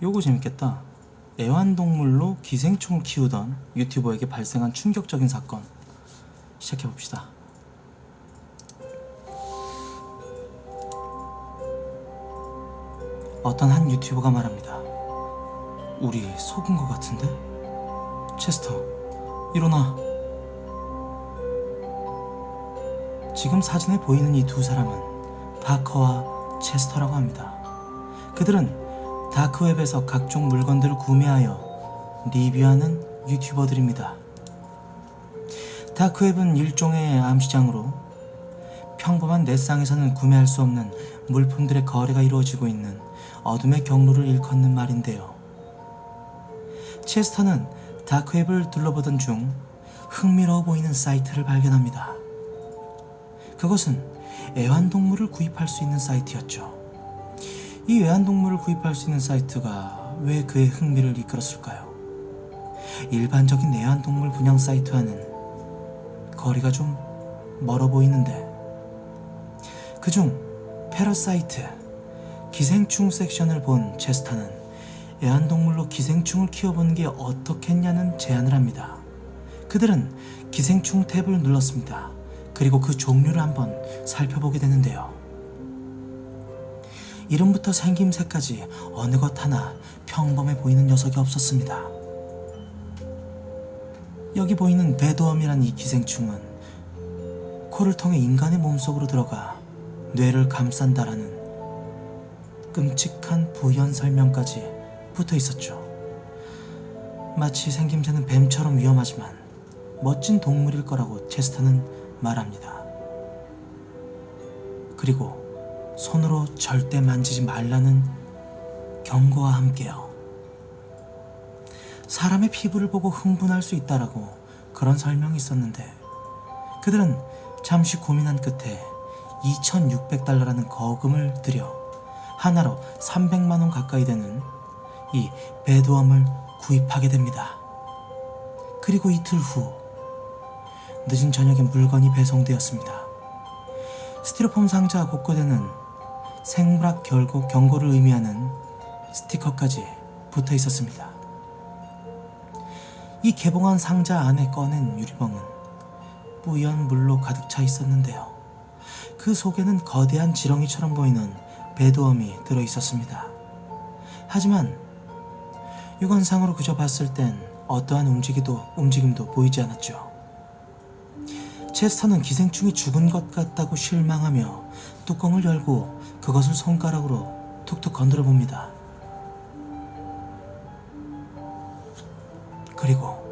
요거 재밌겠다. 애완동물로 기생충을 키우던 유튜버에게 발생한 충격적인 사건. 시작해봅시다. 어떤 한 유튜버가 말합니다. 우리 속은 것 같은데? 체스터, 일어나. 지금 사진에 보이는 이 두 사람은 파커와 체스터라고 합니다. 그들은 다크웹에서 각종 물건들을 구매하여 리뷰하는 유튜버들입니다. 다크웹은 일종의 암시장으로 평범한 넷상에서는 구매할 수 없는 물품들의 거래가 이루어지고 있는 어둠의 경로를 일컫는 말인데요. 체스터는 다크웹을 둘러보던 중 흥미로워 보이는 사이트를 발견합니다. 그것은 애완동물을 구입할 수 있는 사이트였죠. 이 애완동물을 구입할 수 있는 사이트가 왜 그의 흥미를 이끌었을까요? 일반적인 애완동물 분양 사이트와는 거리가 좀 멀어 보이는데, 그중 패러사이트, 기생충 섹션을 본 체스터는 애완동물로 기생충을 키워보는 게 어떻겠냐는 제안을 합니다. 그들은 기생충 탭을 눌렀습니다. 그리고 그 종류를 한번 살펴보게 되는데요. 이름부터 생김새까지 어느 것 하나 평범해 보이는 녀석이 없었습니다. 여기 보이는 배도엄이란 이 기생충은 코를 통해 인간의 몸속으로 들어가 뇌를 감싼다라는 끔찍한 부연 설명까지 붙어 있었죠. 마치 생김새는 뱀처럼 위험하지만 멋진 동물일 거라고 체스터는 말합니다. 그리고 손으로 절대 만지지 말라는 경고와 함께요. 사람의 피부를 보고 흥분할 수 있다라고 그런 설명이 있었는데, 그들은 잠시 고민한 끝에 $2,600라는 거금을 들여 하나로 300만 원 가까이 되는 이 배도엄을 구입하게 됩니다. 그리고 이틀 후 늦은 저녁에 물건이 배송되었습니다. 스티로폼 상자 곳곳에는 생물학 경고를 의미하는 스티커까지 붙어 있었습니다. 이 개봉한 상자 안에 꺼낸 유리병은 뿌연 물로 가득 차 있었는데요. 그 속에는 거대한 지렁이처럼 보이는 배도엄이 들어 있었습니다. 하지만 육안상으로 그저 봤을 땐 어떠한 움직임도 보이지 않았죠. 체스터는 기생충이 죽은 것 같다고 실망하며 뚜껑을 열고 그것을 손가락으로 툭툭 건드려 봅니다. 그리고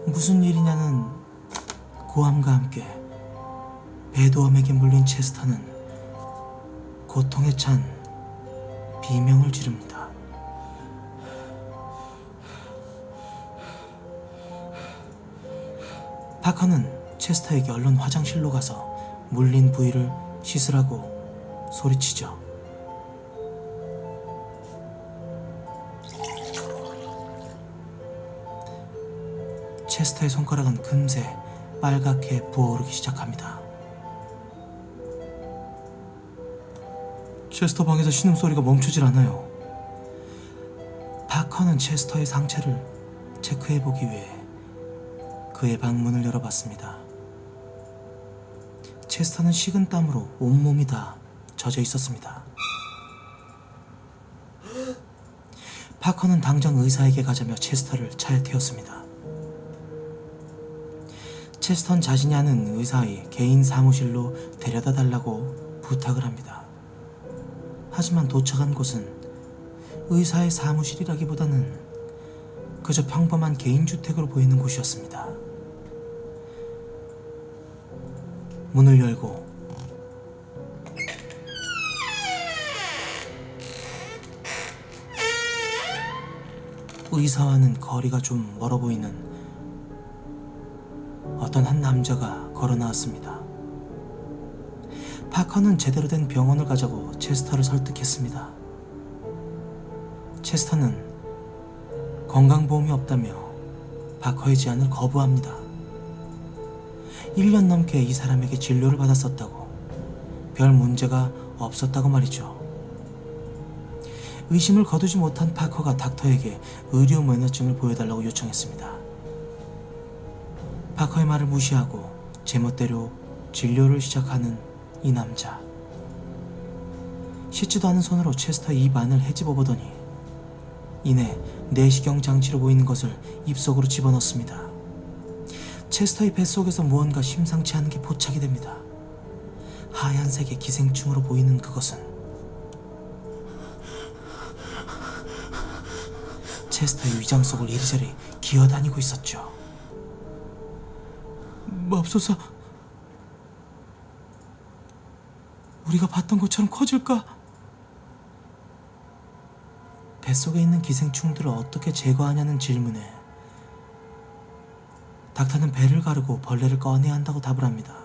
무슨 일이냐는 고함과 함께 배도엄에게 물린 체스터는 고통에 찬 비명을 지릅니다. 파커는 체스터에게 얼른 화장실로 가서 물린 부위를 씻으라고 소리치죠. 체스터의 손가락은 금세 빨갛게 부어오르기 시작합니다. 체스터 방에서 신음소리가 멈추질 않아요. 파커는 체스터의 상체를 체크해보기 위해 그의 방문을 열어봤습니다. 체스터는 식은 땀으로 온몸이 다 젖어 있었습니다. 파커는 당장 의사에게 가자며 체스터를 차에 태웠습니다. 체스터는 자신이 아는 의사의 개인 사무실로 데려다 달라고 부탁을 합니다. 하지만 도착한 곳은 의사의 사무실이라기보다는 그저 평범한 개인주택으로 보이는 곳이었습니다. 문을 열고 의사와는 거리가 좀 멀어 보이는 어떤 한 남자가 걸어 나왔습니다. 파커는 제대로 된 병원을 가자고 체스터를 설득했습니다. 체스터는 건강보험이 없다며 파커의 제안을 거부합니다. 1년 넘게 이 사람에게 진료를 받았었다고, 별 문제가 없었다고 말이죠. 의심을 거두지 못한 파커가 닥터에게 의료 면허증을 보여달라고 요청했습니다. 파커의 말을 무시하고 제멋대로 진료를 시작하는 이 남자. 씻지도 않은 손으로 체스터의 입 안을 헤집어보더니 이내 내시경 장치로 보이는 것을 입속으로 집어넣습니다. 체스터의 뱃속에서 무언가 심상치 않은 게 포착이 됩니다. 하얀색의 기생충으로 보이는 그것은 체스터의 위장 속을 이리저리 기어다니고 있었죠. 맙소사, 우리가 봤던 것처럼 커질까? 뱃속에 있는 기생충들을 어떻게 제거하냐는 질문에 닥터는 배를 가르고 벌레를 꺼내야 한다고 답을 합니다.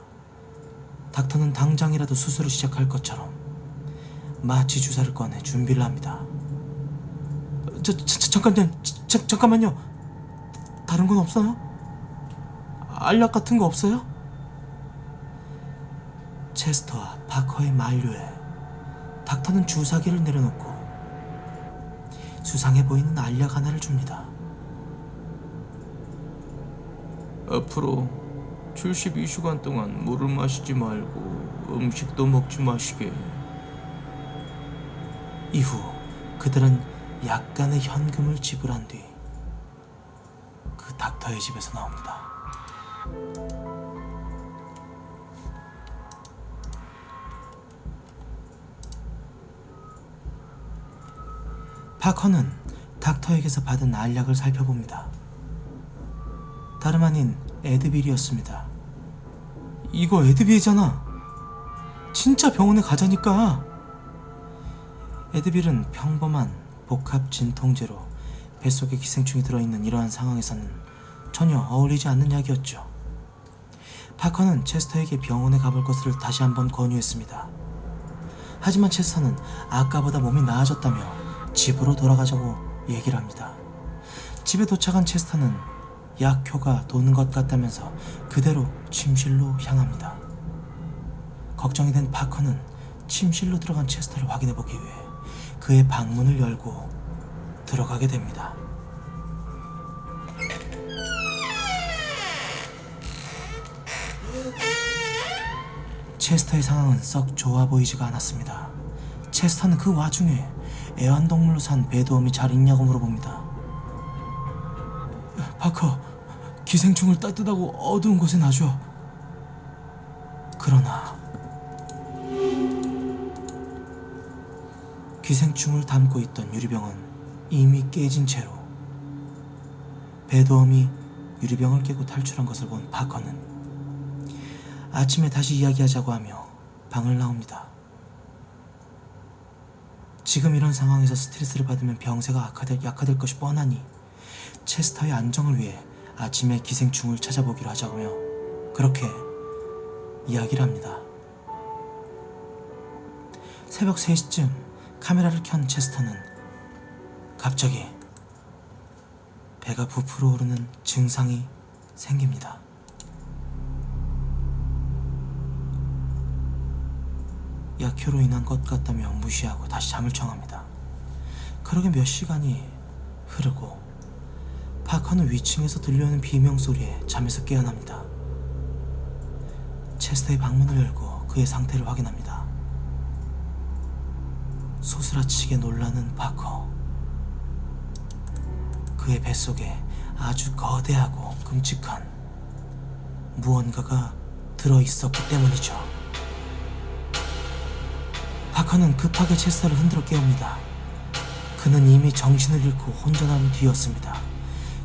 닥터는 당장이라도 수술을 시작할 것처럼 마취 주사를 꺼내 준비를 합니다. 잠깐만요. 다른 건 없어요? 알약 같은 거 없어요? 체스터와 파커의 만류에 닥터는 주사기를 내려놓고 수상해 보이는 알약 하나를 줍니다. 앞으로 72시간 동안 물을 마시지 말고 음식도 먹지 마시게. 이후 그들은 약간의 현금을 지불한 뒤 그 닥터의 집에서 나옵니다. 파커는 닥터에게서 받은 알약을 살펴봅니다. 다름 아닌 에드빌이었습니다. 이거 에드빌이잖아. 진짜 병원에 가자니까. 에드빌은 평범한 복합 진통제로 뱃속에 기생충이 들어있는 이러한 상황에서는 전혀 어울리지 않는 약이었죠. 파커는 체스터에게 병원에 가볼 것을 다시 한번 권유했습니다. 하지만 체스터는 아까보다 몸이 나아졌다며 집으로 돌아가자고 얘기를 합니다. 집에 도착한 체스터는 약효가 도는 것 같다면서 그대로 침실로 향합니다. 걱정이 된 파커는 침실로 들어간 체스터를 확인해보기 위해 그의 방문을 열고 들어가게 됩니다. 체스터의 상황은 썩 좋아 보이지가 않았습니다. 체스터는 그 와중에 애완동물로 산 배도움이 잘 있냐고 물어봅니다. 파커, 기생충을 따뜻하고 어두운 곳에 놔줘. 그러나 기생충을 담고 있던 유리병은 이미 깨진 채로 배도움이 유리병을 깨고 탈출한 것을 본 파커는 아침에 다시 이야기하자고 하며 방을 나옵니다. 지금 이런 상황에서 스트레스를 받으면 병세가 약화될 것이 뻔하니 체스터의 안정을 위해 아침에 기생충을 찾아보기로 하자며 그렇게 이야기를 합니다. 새벽 3시쯤 카메라를 켠 체스터는 갑자기 배가 부풀어 오르는 증상이 생깁니다. 약효로 인한 것 같다며 무시하고 다시 잠을 청합니다. 그러게 몇 시간이 흐르고 파커는 위층에서 들려오는 비명소리에 잠에서 깨어납니다. 체스터의 방문을 열고 그의 상태를 확인합니다. 소스라치게 놀라는 파커. 그의 뱃속에 아주 거대하고 끔찍한 무언가가 들어있었기 때문이죠. 파커는 급하게 체스터를 흔들어 깨웁니다. 그는 이미 정신을 잃고 혼전한 뒤였습니다.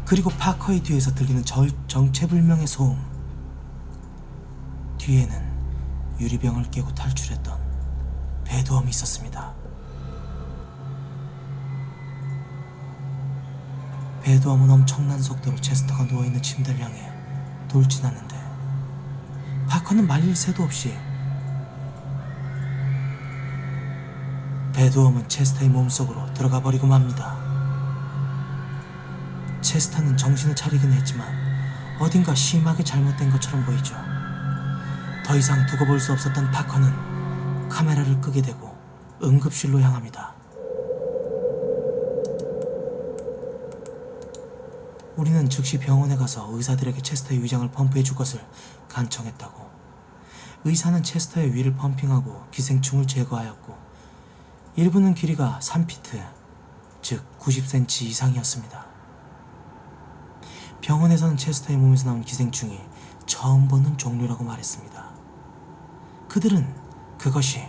그리고 파커의 뒤에서 들리는 정체불명의 소음. 뒤에는 유리병을 깨고 탈출했던 배도움이 있었습니다. 배도움은 엄청난 속도로 체스터가 누워있는 침대를 향해 돌진하는데 파커는 말릴 새도 없이 배도움은 체스터의 몸속으로 들어가 버리고 맙니다. 체스터는 정신을 차리긴 했지만 어딘가 심하게 잘못된 것처럼 보이죠. 더 이상 두고 볼 수 없었던 파커는 카메라를 끄게 되고 응급실로 향합니다. 우리는 즉시 병원에 가서 의사들에게 체스터의 위장을 펌프해 줄 것을 간청했다고. 의사는 체스터의 위를 펌핑하고 기생충을 제거하였고 일부는 길이가 3피트, 즉 90cm 이상이었습니다. 병원에서는 체스터의 몸에서 나온 기생충이 처음 보는 종류라고 말했습니다. 그들은 그것이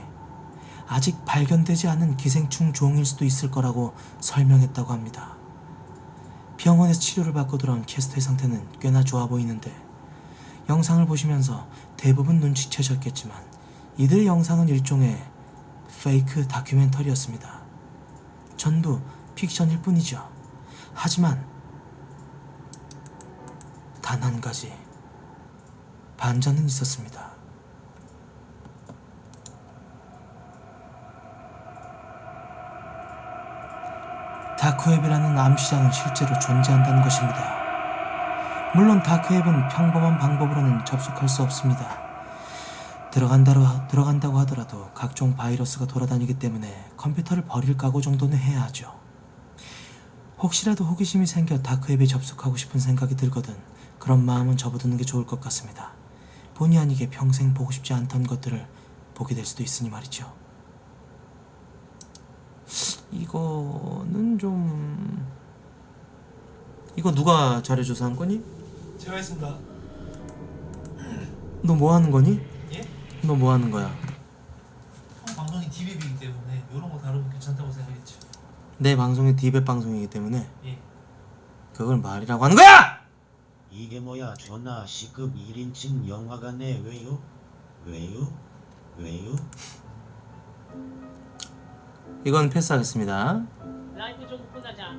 아직 발견되지 않은 기생충 종일 수도 있을 거라고 설명했다고 합니다. 병원에서 치료를 받고 돌아온 캐스터의 상태는 꽤나 좋아 보이는데 영상을 보시면서 대부분 눈치채셨겠지만 이들의 영상은 일종의 페이크 다큐멘터리였습니다. 전부 픽션일 뿐이죠. 하지만 단 한 가지 반전은 있었습니다. 다크웹이라는 암시장은 실제로 존재한다는 것입니다. 물론 다크웹은 평범한 방법으로는 접속할 수 없습니다. 들어간다고 하더라도 각종 바이러스가 돌아다니기 때문에 컴퓨터를 버릴 각오 정도는 해야 하죠. 혹시라도 호기심이 생겨 다크웹에 접속하고 싶은 생각이 들거든 그런 마음은 접어두는 게 좋을 것 같습니다. 본의 아니게 평생 보고 싶지 않던 것들을 보게 될 수도 있으니 말이죠. 이거는 좀... 이거 누가 잘해줘서 한 거니? 제가 했습니다. 너 뭐 하는 거니? 예? 너 뭐 하는 거야? 방송이 디베이이기 때문에 이런 거 다루면 괜찮다고 생각했죠. 내 방송이 디벳 방송이기 때문에 예. 그걸 말이라고 하는 거야! 이게 뭐야 존나 C급 1인칭 영화관에 왜요? 왜요? 이건 패스하겠습니다. 라이브 좀 끝나자.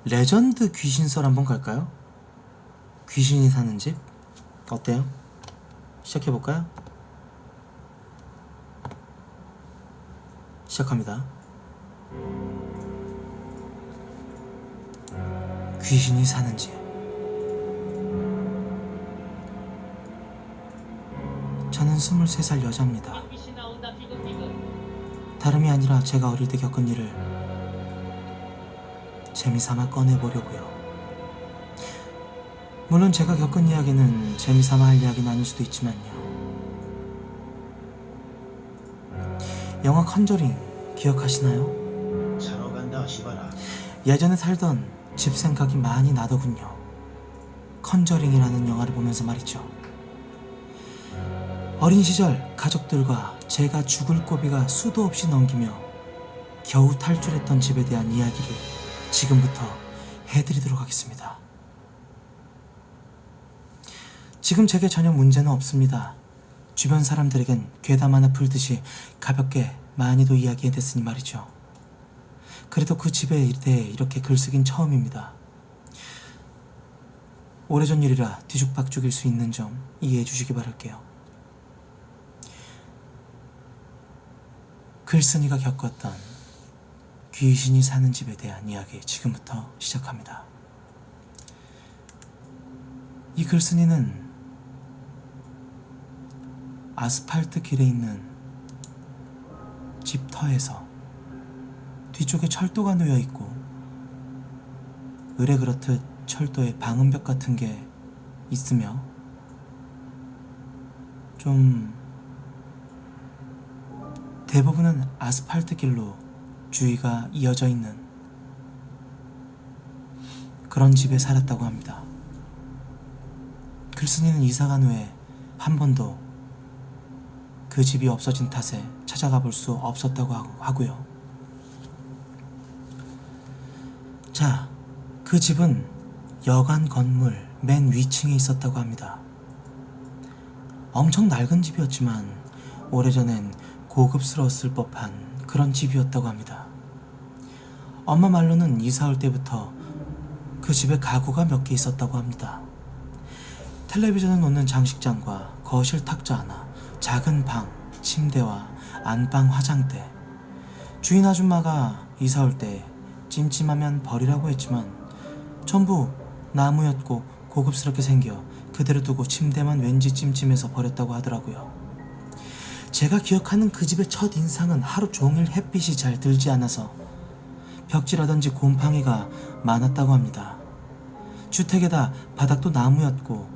레전드 귀신설 한번 갈까요? 귀신이 사는 집? 어때요? 시작해볼까요? 시작합니다. 귀신이 사는 집. 저는 23살 여자입니다. 귀신 나온다 비글비글. 다름이 아니라 제가 어릴 때 겪은 일을 재미삼아 꺼내보려고요. 물론 제가 겪은 이야기는 재미삼아 할 이야기는 아닐 수도 있지만요. 영화 컨저링 기억하시나요? 자러 간다 시바라. 예전에 살던 집 생각이 많이 나더군요. 컨저링이라는 영화를 보면서 말이죠. 어린 시절 가족들과 제가 죽을 고비가 수도 없이 넘기며 겨우 탈출했던 집에 대한 이야기를 지금부터 해드리도록 하겠습니다. 지금 제게 전혀 문제는 없습니다. 주변 사람들에겐 괴담 하나 풀듯이 가볍게 많이도 이야기해댔으니 말이죠. 그래도 그 집에 대해 이렇게 글쓰긴 처음입니다. 오래전 일이라 뒤죽박죽일 수 있는 점 이해해 주시기 바랄게요. 글쓴이가 겪었던 귀신이 사는 집에 대한 이야기 지금부터 시작합니다. 이 글쓴이는 아스팔트 길에 있는 집 터에서 뒤쪽에 철도가 놓여 있고 의뢰 그렇듯 철도에 방음벽 같은 게 있으며 좀 대부분은 아스팔트 길로 주위가 이어져 있는 그런 집에 살았다고 합니다. 글쓴이는 이사간 후에 한 번도 그 집이 없어진 탓에 찾아가 볼 수 없었다고 하고요. 자, 그 집은 여관 건물 맨 위층에 있었다고 합니다. 엄청 낡은 집이었지만 오래전엔 고급스러웠을 법한 그런 집이었다고 합니다. 엄마 말로는 이사 올 때부터 그 집에 가구가 몇 개 있었다고 합니다. 텔레비전을 놓는 장식장과 거실 탁자 하나, 작은 방, 침대와 안방 화장대. 주인 아줌마가 이사 올 때 찜찜하면 버리라고 했지만 전부 나무였고 고급스럽게 생겨 그대로 두고 침대만 왠지 찜찜해서 버렸다고 하더라고요. 제가 기억하는 그 집의 첫 인상은 하루 종일 햇빛이 잘 들지 않아서 벽지라든지 곰팡이가 많았다고 합니다. 주택에다 바닥도 나무였고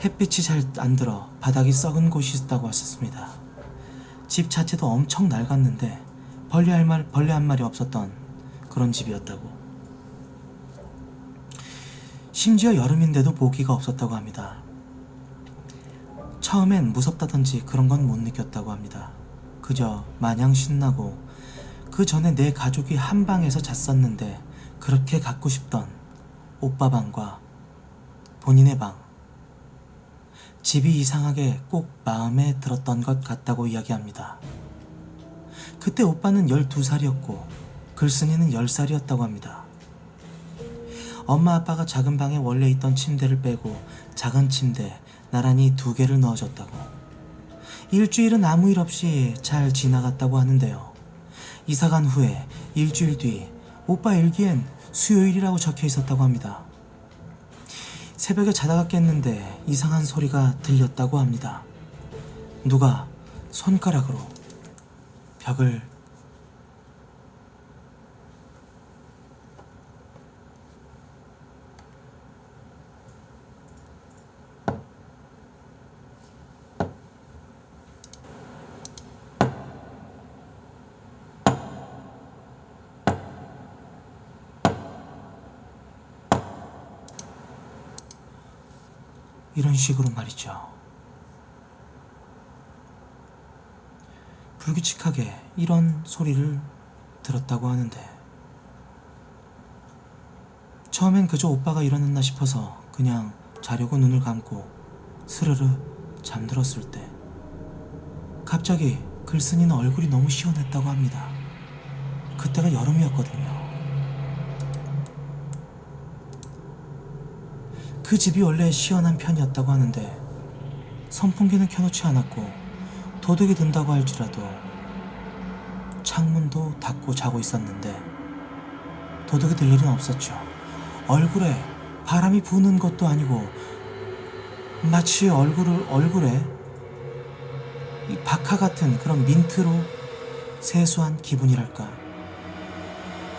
햇빛이 잘 안 들어 바닥이 썩은 곳이 있었다고 하셨습니다. 집 자체도 엄청 낡았는데 벌레 한 마리 없었던 그런 집이었다고. 심지어 여름인데도 모기가 없었다고 합니다. 처음엔 무섭다든지 그런 건 못 느꼈다고 합니다. 그저 마냥 신나고 그 전에 내 가족이 한 방에서 잤었는데 그렇게 갖고 싶던 오빠 방과 본인의 방, 집이 이상하게 꼭 마음에 들었던 것 같다고 이야기합니다. 그때 오빠는 12살이었고 글쓴이는 10살이었다고 합니다. 엄마 아빠가 작은 방에 원래 있던 침대를 빼고 작은 침대 나란히 2개를 넣어줬다고. 일주일은 아무 일 없이 잘 지나갔다고 하는데요. 이사간 후에 일주일 뒤 오빠 일기엔 수요일이라고 적혀 있었다고 합니다. 새벽에 자다가 깼는데 이상한 소리가 들렸다고 합니다. 누가 손가락으로 벽을 이런 식으로 말이죠. 불규칙하게 이런 소리를 들었다고 하는데 처음엔 그저 오빠가 일어났나 싶어서 그냥 자려고 눈을 감고 스르르 잠들었을 때 갑자기 글쓴이는 얼굴이 너무 시원했다고 합니다. 그때가 여름이었거든요. 그 집이 원래 시원한 편이었다고 하는데 선풍기는 켜놓지 않았고 도둑이 든다고 할지라도 창문도 닫고 자고 있었는데 도둑이 들 일은 없었죠. 얼굴에 바람이 부는 것도 아니고 마치 얼굴에 이 박하 같은 그런 민트로 세수한 기분이랄까.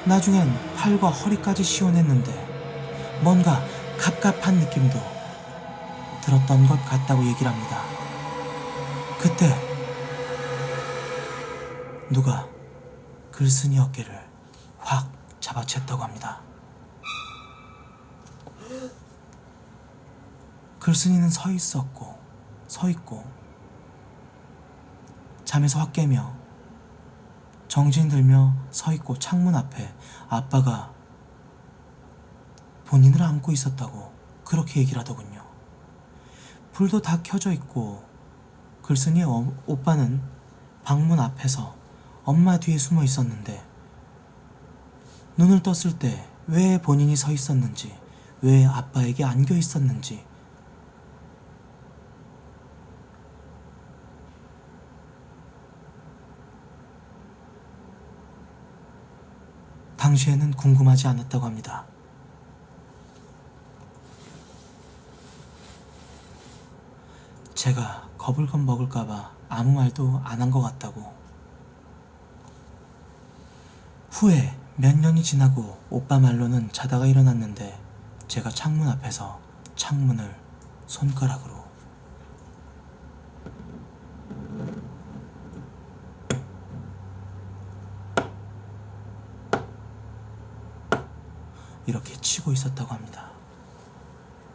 나중엔 팔과 허리까지 시원했는데 뭔가 갑갑한 느낌도 들었던 것 같다고 얘기를 합니다. 그때 누가 글쓴이 어깨를 확 잡아챘다고 합니다. 글쓴이는 서 있고 잠에서 확 깨며 정신 들며 서 있고 창문 앞에 아빠가 본인을 안고 있었다고 그렇게 얘기를 하더군요. 불도 다 켜져 있고 글쓴이의 오빠는 방문 앞에서 엄마 뒤에 숨어 있었는데 눈을 떴을 때 왜 본인이 서 있었는지, 왜 아빠에게 안겨 있었는지 당시에는 궁금하지 않았다고 합니다. 제가 겁을 먹을까봐 아무 말도 안 한 것 같다고. 후에 몇 년이 지나고 오빠 말로는 자다가 일어났는데 제가 창문 앞에서 창문을 손가락으로 이렇게 치고 있었다고 합니다.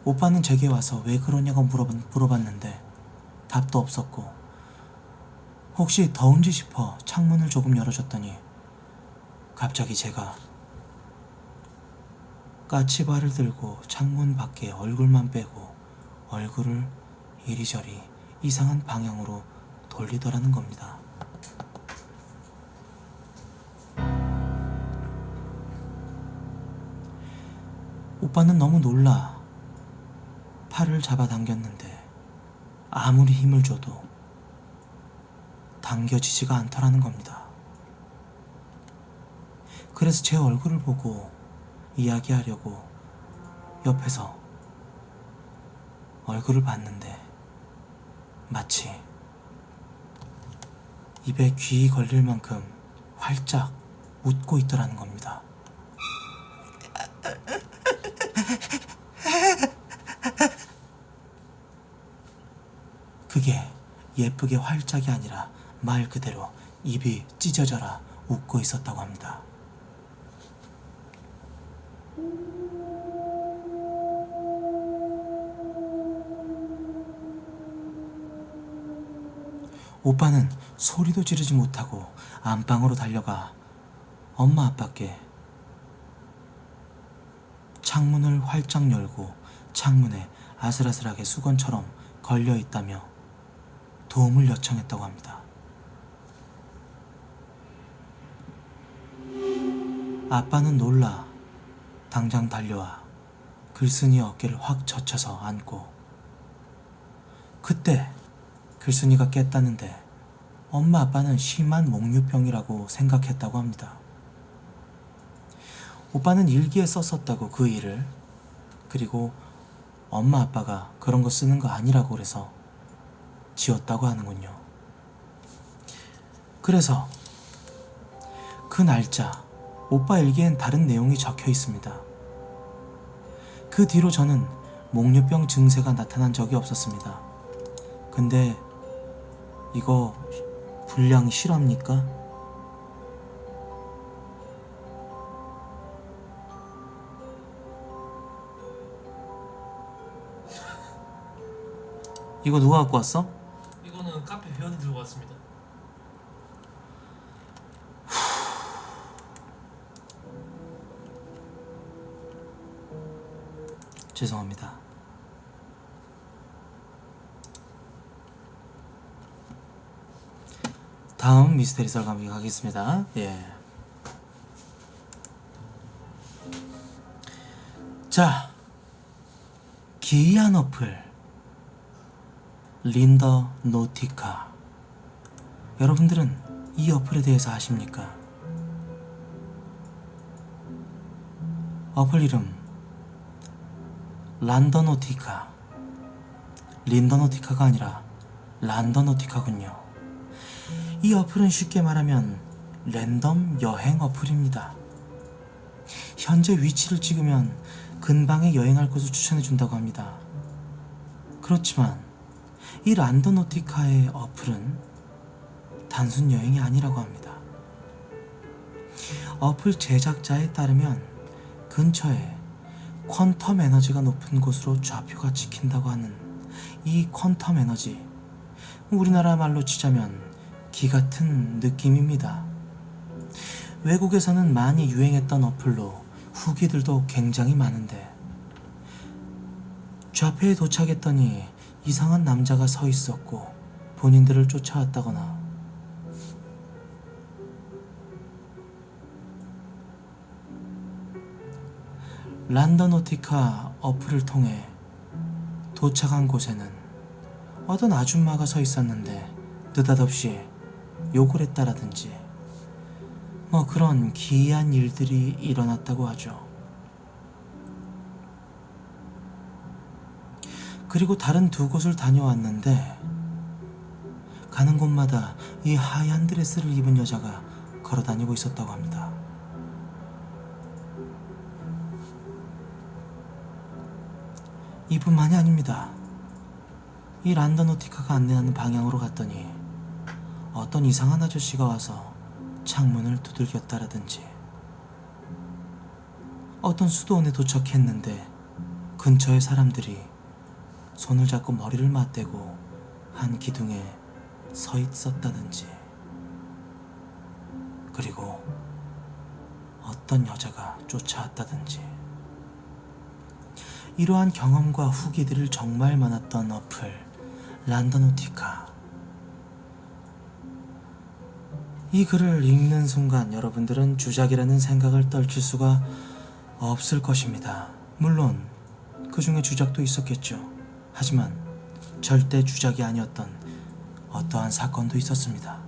오빠는 제게 와서 왜 그러냐고 물어봤는데 답도 없었고 혹시 더운지 싶어 창문을 조금 열어줬더니 갑자기 제가 까치발을 들고 창문 밖에 얼굴만 빼고 얼굴을 이리저리 이상한 방향으로 돌리더라는 겁니다. 오빠는 너무 놀라 팔을 잡아당겼는데 아무리 힘을 줘도 당겨지지가 않더라는 겁니다. 그래서 제 얼굴을 보고 이야기하려고 옆에서 얼굴을 봤는데 마치 입에 귀 걸릴 만큼 활짝 웃고 있더라는 겁니다. 그게 예쁘게 활짝이 아니라 말 그대로 입이 찢어져라 웃고 있었다고 합니다. 오빠는 소리도 지르지 못하고 안방으로 달려가 엄마 아빠께 창문을 활짝 열고 창문에 아슬아슬하게 수건처럼 걸려있다며 도움을 요청했다고 합니다. 아빠는 놀라 당장 달려와 글쓴이 어깨를 확 젖혀서 안고, 그때 글쓴이가 깼다는데 엄마 아빠는 심한 목류병이라고 생각했다고 합니다. 오빠는 일기에 썼었다고 그 일을. 그리고 엄마 아빠가 그런 거 쓰는 거 아니라고 그래서 지웠다고 하는군요. 그래서 그 날짜 오빠 일기엔 다른 내용이 적혀 있습니다. 그 뒤로 저는 목류병 증세가 나타난 적이 없었습니다. 근데 이거 분량 실화입니까? 이거 누가 갖고 왔어? 이거는 카페 회원이 들고 왔습니다. 죄송합니다. 다음 미스테리 썰감기 가겠습니다. 예. 자, 기이한 어플 린더 노티카. 여러분들은 이 어플에 대해서 아십니까? 어플 이름 란더노티카. 린더노티카가 아니라 란더노티카군요. 이 어플은 쉽게 말하면 랜덤 여행 어플입니다. 현재 위치를 찍으면 근방에 여행할 곳을 추천해준다고 합니다. 그렇지만 이 란더노티카의 어플은 단순 여행이 아니라고 합니다. 어플 제작자에 따르면 근처에 퀀텀 에너지가 높은 곳으로 좌표가 찍힌다고 하는 이 퀀텀 에너지, 우리나라 말로 치자면 기 같은 느낌입니다. 외국에서는 많이 유행했던 어플로 후기들도 굉장히 많은데, 좌표에 도착했더니 이상한 남자가 서 있었고 본인들을 쫓아왔다거나, 란더노티카 어플을 통해 도착한 곳에는 어떤 아줌마가 서 있었는데 느닷없이 욕을 했다라든지 뭐 그런 기이한 일들이 일어났다고 하죠. 그리고 다른 두 곳을 다녀왔는데 가는 곳마다 이 하얀 드레스를 입은 여자가 걸어다니고 있었다고 합니다. 이뿐만이 아닙니다. 이 란더노티카가 안내하는 방향으로 갔더니 어떤 이상한 아저씨가 와서 창문을 두들겼다라든지, 어떤 수도원에 도착했는데 근처의 사람들이 손을 잡고 머리를 맞대고 한 기둥에 서 있었다든지, 그리고 어떤 여자가 쫓아왔다든지, 이러한 경험과 후기들을 정말 많았던 어플 란더노티카. 이 글을 읽는 순간 여러분들은 주작이라는 생각을 떨칠 수가 없을 것입니다. 물론 그 중에 주작도 있었겠죠. 하지만 절대 주작이 아니었던 어떠한 사건도 있었습니다.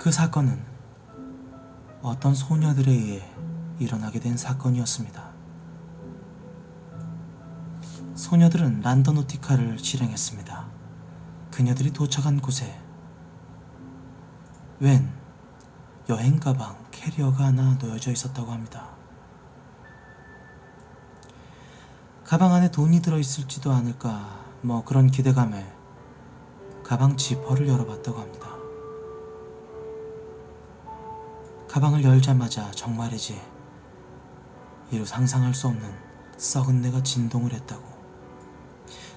그 사건은 어떤 소녀들에 의해 일어나게 된 사건이었습니다. 소녀들은 란더노티카를 실행했습니다. 그녀들이 도착한 곳에 웬 여행 가방 캐리어가 하나 놓여져 있었다고 합니다. 가방 안에 돈이 들어있을지도 않을까 뭐 그런 기대감에 가방 지퍼를 열어봤다고 합니다. 가방을 열자마자 정말이지 이루 상상할 수 없는 썩은 내가 진동을 했다고.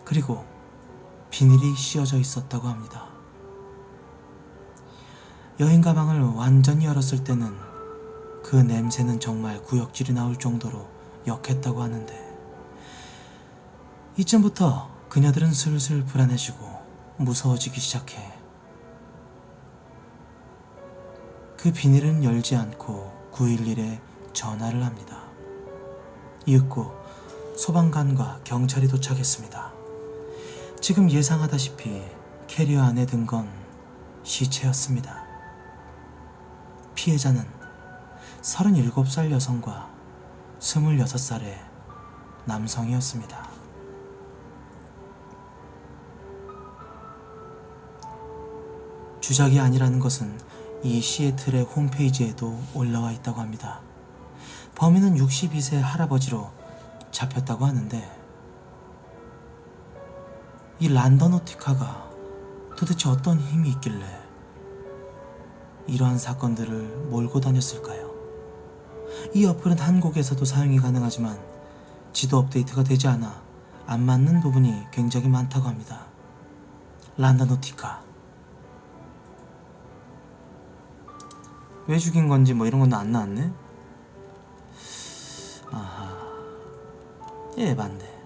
그리고 비닐이 씌어져 있었다고 합니다. 여행 가방을 완전히 열었을 때는 그 냄새는 정말 구역질이 나올 정도로 역했다고 하는데, 이쯤부터 그녀들은 슬슬 불안해지고 무서워지기 시작해 그 비닐은 열지 않고 911에 전화를 합니다. 이윽고 소방관과 경찰이 도착했습니다. 지금 예상하다시피 캐리어 안에 든 건 시체였습니다. 피해자는 37살 여성과 26살의 남성이었습니다. 주작이 아니라는 것은 이 시애틀의 홈페이지에도 올라와 있다고 합니다. 범인은 62세 할아버지로 잡혔다고 하는데, 이 란더노티카가 도대체 어떤 힘이 있길래 이러한 사건들을 몰고 다녔을까요? 이 어플은 한국에서도 사용이 가능하지만 지도 업데이트가 되지 않아 안 맞는 부분이 굉장히 많다고 합니다. 란더노티카 왜 죽인 건지 뭐 이런 건 안 나왔네? 아하, 에반데.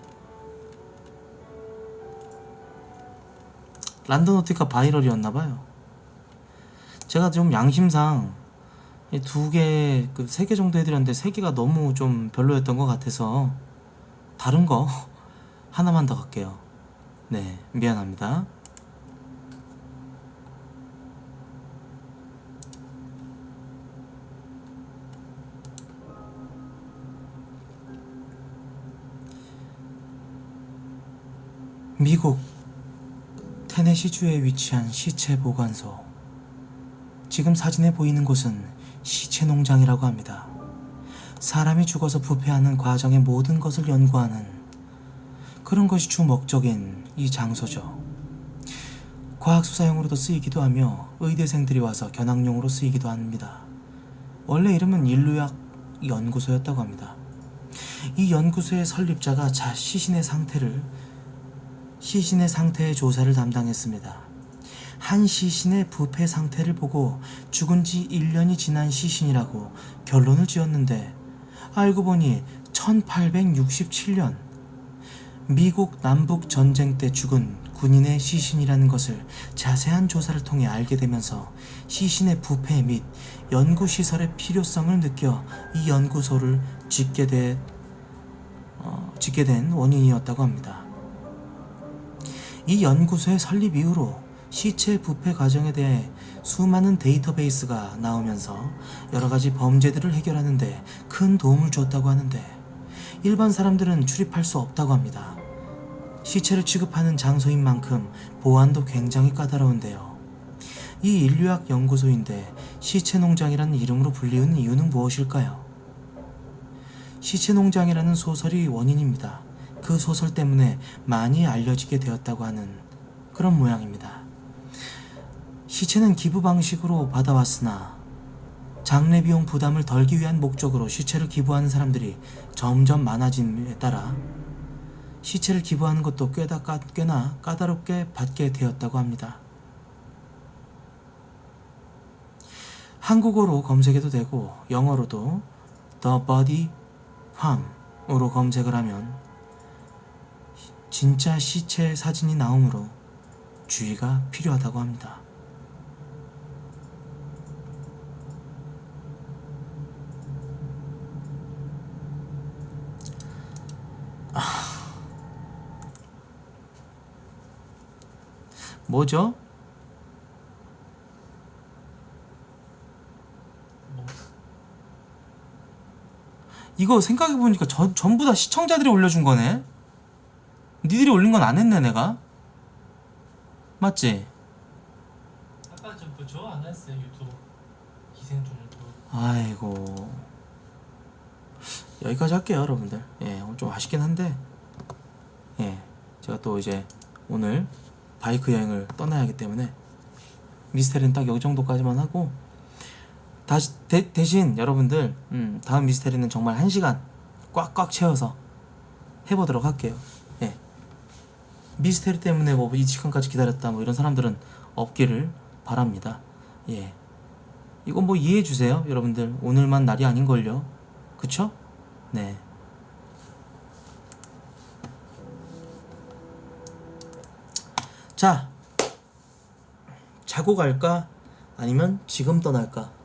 란더노티카 바이럴이었나봐요. 제가 좀 양심상 두 개, 세 개 정도 해드렸는데 세 개가 너무 좀 별로였던 것 같아서 다른 거 하나만 더 갈게요. 네, 미안합니다. 미국 테네시주에 위치한 시체 보관소. 지금 사진에 보이는 곳은 시체 농장이라고 합니다. 사람이 죽어서 부패하는 과정의 모든 것을 연구하는 그런 것이 주 목적인 이 장소죠. 과학수사용으로도 쓰이기도 하며 의대생들이 와서 견학용으로 쓰이기도 합니다. 원래 이름은 인류학 연구소였다고 합니다. 이 연구소의 설립자가 시신의 상태의 조사를 담당했습니다. 한 시신의 부패 상태를 보고 죽은 지 1년이 지난 시신이라고 결론을 지었는데, 알고 보니 1867년 미국 남북 전쟁 때 죽은 군인의 시신이라는 것을 자세한 조사를 통해 알게 되면서 시신의 부패 및 연구시설의 필요성을 느껴 이 연구소를 짓게 된 원인이었다고 합니다. 이 연구소의 설립 이후로 시체 부패 과정에 대해 수많은 데이터베이스가 나오면서 여러가지 범죄들을 해결하는 데 큰 도움을 주었다고 하는데, 일반 사람들은 출입할 수 없다고 합니다. 시체를 취급하는 장소인 만큼 보안도 굉장히 까다로운데요. 이 인류학 연구소인데 시체 농장이라는 이름으로 불리는 이유는 무엇일까요? 시체 농장이라는 소설이 원인입니다. 그 소설 때문에 많이 알려지게 되었다고 하는 그런 모양입니다. 시체는 기부 방식으로 받아왔으나 장례 비용 부담을 덜기 위한 목적으로 시체를 기부하는 사람들이 점점 많아짐에 따라 시체를 기부하는 것도 꽤나 까다롭게 받게 되었다고 합니다. 한국어로 검색해도 되고 영어로도 The Body Farm으로 검색을 하면 진짜 시체 사진이 나오므로 주의가 필요하다고 합니다. 뭐죠? 이거 생각해보니까 전부 다 시청자들이 올려준 거네. 니들이 올린 건 안 했네 내가. 맞지? 아까 저안 했어요 유튜브 기생충 유튜브. 아이고, 여기까지 할게요 여러분들. 예, 오늘 좀 아쉽긴 한데, 예, 제가 또 이제 오늘 바이크 여행을 떠나야 하기 때문에 미스테리는 딱 여기 정도까지만 하고, 다시 대신 여러분들 다음 미스테리는 정말 1시간 꽉꽉 채워서 해보도록 할게요. 예, 미스테리 때문에 뭐 이 시간까지 기다렸다 뭐 이런 사람들은 없기를 바랍니다. 예, 이건 뭐 이해해 주세요 여러분들. 오늘만 날이 아닌걸요. 그쵸? 네. 자, 자고 갈까? 아니면 지금 떠날까?